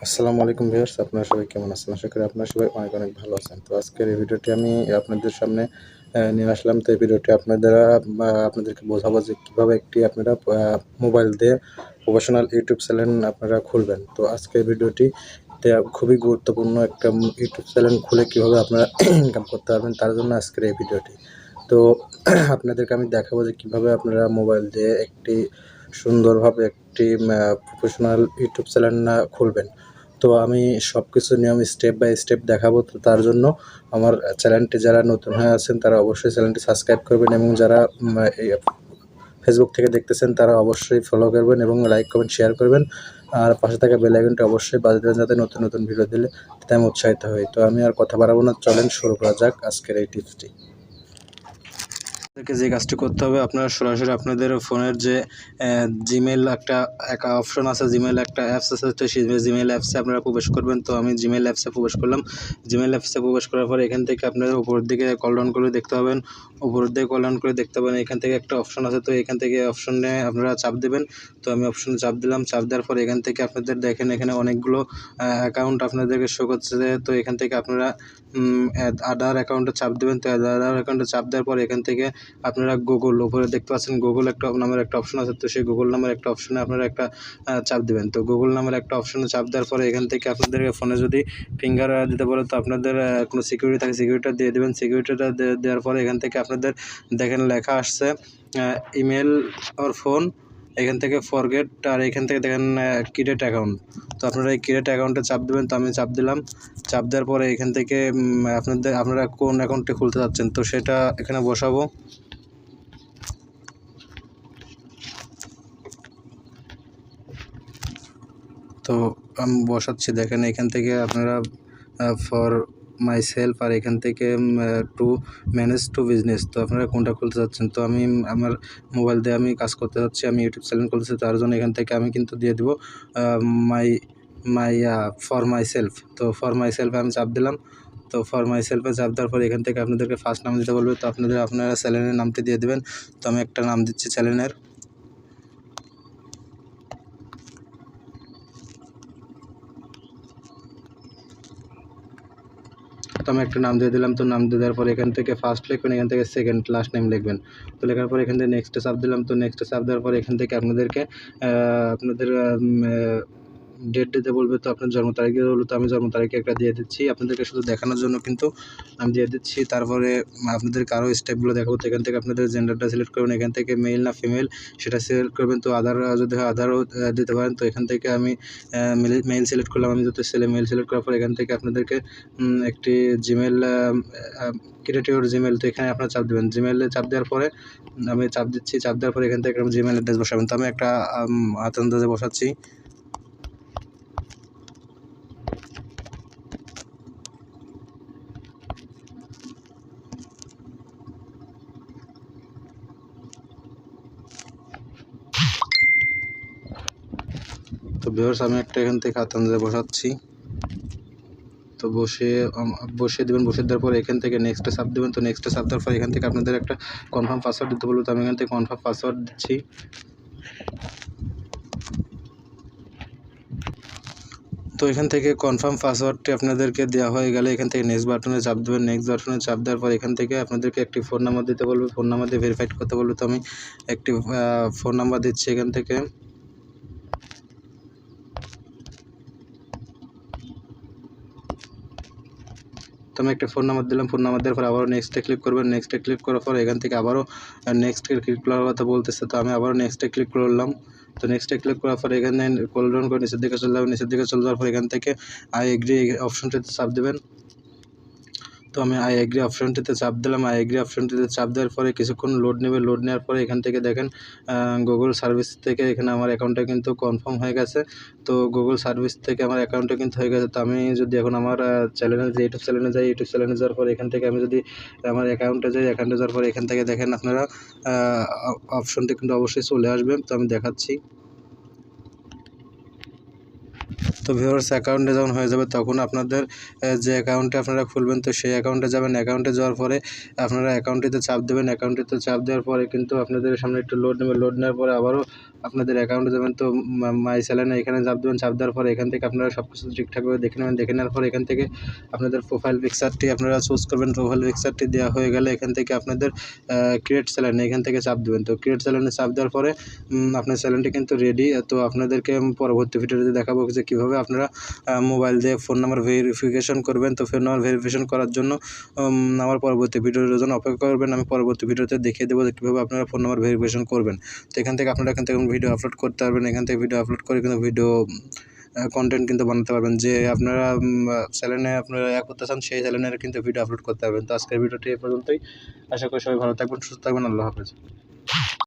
আসসালামু আলাইকুম ভিউয়ার্স, আপনারা সবাই কেমন আছেন? আশা করি আপনারা সবাই অনেক অনেক ভালো আছেন। তো আজকের এই ভিডিওটি আমি আপনাদের সামনে নিয়ে আসলাম। তো এই ভিডিওটি আপনাদেরকে বোঝাবো যে কীভাবে আপনারা মোবাইল দিয়ে প্রফেশনাল ইউটিউব চ্যানেল আপনারা খুলবেন। তো আজকের ভিডিওটিতে খুবই গুরুত্বপূর্ণ একটা ইউটিউব চ্যানেল খুলে কীভাবে আপনারা ইনকাম করতে পারবেন, তার জন্য আজকের এই ভিডিওটি। তো আপনাদেরকে আমি দেখাবো যে কীভাবে আপনারা মোবাইল দিয়ে সুন্দরভাবে একটি প্রফেশনাল ইউটিউব চ্যানেল খুলবেন। তো আমি সবকিছু নিয়ম স্টেপ বাই স্টেপ দেখাবো। তো তার জন্য আমার চ্যানেলটি যারা নতুন হয়ে আছেন তারা অবশ্যই চ্যানেলটি সাবস্ক্রাইব করবেন, এবং যারা এই ফেসবুক থেকে দেখতেছেন তারা অবশ্যই ফলো করবেন এবং লাইক কমেন্ট শেয়ার করবেন। আর পাশে থাকা বেল আইকনটি অবশ্যই বাজিয়ে দেবেন, যাতে নতুন নতুন ভিডিও দিলে তাতে আমি উৎসাহিত হই। তো আমি আর কথা বাড়াবো না, চলেন শুরু করা যাক আজকের এই টিপসটি। যে কাজটি করতে হবে, আপনারা সরাসরি আপনাদের ফোনের যে জিমেল একটা অপশন আছে, জিমেল একটা অ্যাপস আছে, তো সেই জিমেল অ্যাপসে আপনারা প্রবেশ করবেন। তো আমি জিমেল অ্যাপসে প্রবেশ করলাম। জিমেল অ্যাপসে প্রবেশ করার পর এখান থেকে আপনারা উপরের দিকে কল ডাউন করে দেখতে পাবেন। উপরের দিকে কল ডাউন করে দেখতে পাবেন এখান থেকে একটা অপশন আছে। তো এখান থেকে অপশনে আপনারা চাপ দেবেন। তো আমি অপশনে চাপ দিলাম। চাপ দেওয়ার পর এখান থেকে আপনাদের দেখেন এখানে অনেকগুলো অ্যাকাউন্ট আপনাদেরকে শো করছে। তো এখান থেকে আপনারা আদার অ্যাকাউন্টে চাপ দেবেন। তো আদার অ্যাকাউন্টে চাপ দেওয়ার পর এখান থেকে আপনারা গুগল উপরে দেখতে পাচ্ছেন, গুগল নামের একটা অপশন আছে। তো সেই গুগল নামের একটা অপশনে আপনারা একটা চাপ দেবেন। তো গুগল নামের একটা অপশনে চাপ দেওয়ার পরে এখান থেকে আপনাদের ফোনে যদি ফিঙ্গার দিতে বলে, তো আপনাদের কোনো সিকিউরিটি থাকে, সিকিউরিটিটা দিয়ে দেবেন। সিকিউরিটিটা দেওয়ার পরে এখান থেকে আপনাদের দেখেন লেখা আসছে ইমেল অর ফোন, এখান থেকে ফরগেট, আর এখান থেকে দেখেন ক্রিয়েট অ্যাকাউন্ট। তো আপনারা এই ক্রিয়েট অ্যাকাউন্টে চাপ দেবেন। তো আমি চাপ দিলাম। চাপ দেওয়ার পরে এখান থেকে আপনারা কোন অ্যাকাউন্টে খুলতে যাচ্ছেন তো সেটা এখানে বসাবো। তো আমি বসাচ্ছি, দেখেন এখান থেকে আপনারা ফর মাই সেলফ, আর এখান থেকে টু ম্যানেজ টু বিজনেস, তো আপনারা কোনটা খুলতে চাচ্ছেন। তো আমি আমার মোবাইল দিয়ে আমি কাজ করতে যাচ্ছি, আমি ইউটিউব চ্যানেল খুলতেছি, তার জন্য এখান থেকে আমি কিন্তু দিয়ে দেবো মাই মাই ফর মাই সেলফ। তো ফর মাই সেলফে আমি চাপ দিলাম। তো ফর মাই সেলফে চাপ দেওয়ার পর এখান থেকে আপনাদেরকে ফার্স্ট নাম দিতে বলবে। তো আপনারা চ্যানেলের নামটি দিয়ে দেবেন। তো আমি একটা নাম দিচ্ছি চ্যানেলের। তো আমি একটা নাম দিয়ে দিলাম। তো নাম দিয়ে দেওয়ার পর এখান থেকে ফার্স্ট লিখবেন, এখান থেকে সেকেন্ড লাস্ট নেম লিখবেন। তো লেখার পর এখান থেকে নেক্সটে চাপ দিলাম। তো নেক্সটে চাপ দেওয়ার পর এখান থেকে আপনাদেরকে আপনাদের ডেট দিতে বলবে। তো আপনার জন্ম তারিখ দিতে বলবে। তো আমি জন্ম তারিখে একটা দিয়ে দিচ্ছি, আপনাদেরকে শুধু দেখানোর জন্য কিন্তু আমি দিয়ে দিচ্ছি। তারপরে আপনাদেরকে আরও স্টেপগুলো দেখাবো। তো এখান থেকে আপনাদের জেন্ডারটা সিলেক্ট করবেন, এখান থেকে মেল না ফিমেল সেটা সিলেক্ট করবেন। তো আধার যদি হয় আধারও দিতে পারেন। তো এখান থেকে আমি মেল সিলেক্ট করলাম। আমি যদি মেল সিলেক্ট করার পর এখান থেকে আপনাদেরকে একটি জিমেল ক্রিয়েট ইউর জিমেল, তো এখানে আপনারা চাপ দেবেন। জিমেলে চাপ দেওয়ার পরে আমি চাপ দিচ্ছি। চাপ দেওয়ার পরে এখান থেকে জিমেল অ্যাড্রেস বসাবেন। তো আমি একটা আন্দাজে বসাচ্ছি। তো ভিউয়ার্স, আমি একটা এখান থেকে আন্দাজে বসাচ্ছি। তো বসিয়ে দেবেন। বসিয়ে দেওয়ার পর এখান থেকে নেক্সটে চাপ দেবেন। তো নেক্সটে চাপ দেওয়ার পর এখান থেকে আপনাদের একটা কনফার্ম পাসওয়ার্ড দিতে বলবো। তো আমি এখান থেকে কনফার্ম পাসওয়ার্ড দিচ্ছি। তো এখান থেকে কনফার্ম পাসওয়ার্ডটি আপনাদেরকে দেওয়া হয়ে গেলে এখান থেকে নেক্সট বাটনে চাপ দেবেন। নেক্সট বাটনে চাপ দেওয়ার পর এখান থেকে আপনাদেরকে একটি ফোন নাম্বার দিতে বলবে। ফোন নাম্বার দিয়ে ভেরিফাইড করতে বলবে। তো আমি একটি ফোন নাম্বার দিচ্ছি এখান থেকে। তো আমি একটা ফোন নাম্বার দিলাম। ফোন নাম্বার দেওয়ার পর আবারও নেক্সটে ক্লিক করবেন। নেক্সটে ক্লিক করার পর এখান থেকে আবারও নেক্সটে ক্লিক করার কথা বলতেছে। তো আমি আবারও নেক্সটে ক্লিক করলাম। তো নেক্সটে ক্লিক করার পর এখানে স্ক্রল ডাউন করে নিচের দিকে চলে যাবেন। নিচের দিকে চলে যাওয়ার পর এখান থেকে আই এগ্রি অপশনটিতে চাপ দেবেন। তো আমি আই এগ্রি অপশনটিতে চাপ দিলাম। আই এগ্রি অপশনটিতে চাপ দেওয়ার পরে কিছুক্ষণ লোড নেবে। লোড নেওয়ার পরে এখান থেকে দেখেন গুগল সার্ভিস থেকে এখানে আমার অ্যাকাউন্টটা কিন্তু কনফার্ম হয়ে গেছে। তো গুগল সার্ভিস থেকে আমার অ্যাকাউন্টটা কিন্তু হয়ে গেছে। তো আমি যদি এখন আমার চ্যানেলে যে ইউটিউব চ্যানেলে যাই, ইউটিউব চ্যানেলে যাওয়ার পর এখান থেকে আমি যদি আমার অ্যাকাউন্টে যাই, অ্যাকাউন্টে যাওয়ার পর এখান থেকে দেখেন আপনারা অপশনটি কিন্তু অবশ্যই চলে আসবে। তো আমি দেখাচ্ছি। তো ভিউয়ার্স, অ্যাকাউন্টে যখন হয়ে যাবে তখন আপনাদের যে অ্যাকাউন্টে আপনারা খুলবেন, তো সেই অ্যাকাউন্টে যাবেন। অ্যাকাউন্টে যাওয়ার পরে আপনারা অ্যাকাউন্টটিতে চাপ দেবেন। অ্যাকাউন্টটিতে চাপ দেওয়ার পরে কিন্তু আপনাদের সামনে একটু লোড নেবে। লোড নেওয়ার পরে আবারও আপনাদের অ্যাকাউন্টে যাবেন, তো মাই স্যালারি এখানে চাপ দেবেন। চাপ দেওয়ার পরে এখান থেকে আপনারা সব কিছু ঠিকঠাকভাবে দেখে নেবেন। দেখে নেওয়ার পরে এখান থেকে আপনাদের প্রোফাইল পিকচারটি আপনারা চুজ করবেন। প্রোফাইল পিকচারটি দেওয়া হয়ে গেলে এখান থেকে আপনাদের ক্রিয়েট স্যালারি এখান থেকে চাপ দেবেন। তো ক্রিয়েট স্যালারি চাপ দেওয়ার পরে আপনার স্যালারিটি কিন্তু রেডি। তো আপনাদেরকে পরবর্তী ভিডিওতে দেখাবো যে কীভাবে আপনারা মোবাইল দিয়ে ফোন নাম্বার ভেরিফিকেশন করবেন। তো ফোন নাম্বার ভেরিফিকেশন করার জন্য আমার পরবর্তী ভিডিওর জন্য অপেক্ষা করবেন। আমি পরবর্তী ভিডিওতে দেখিয়ে দেবো যে কীভাবে আপনারা ফোন নাম্বার ভেরিফিকেশন করবেন। তো এখান থেকে আপনারা এখান থেকে ভিডিও আপলোড করতে পারবেন। এখান থেকে ভিডিও আপলোড করে কিন্তু ভিডিও কন্টেন্ট কিন্তু বানাতে পারবেন। যে আপনারা চ্যানেলে আপনারা করতে চান সেই চ্যানেলের কিন্তু ভিডিও আপলোড করতে পারবেন। তো আজকের ভিডিওটি এ পর্যন্তই। আশা করি সবাই ভালো থাকবেন, সুস্থ থাকবেন। আল্লাহ হাফেজ।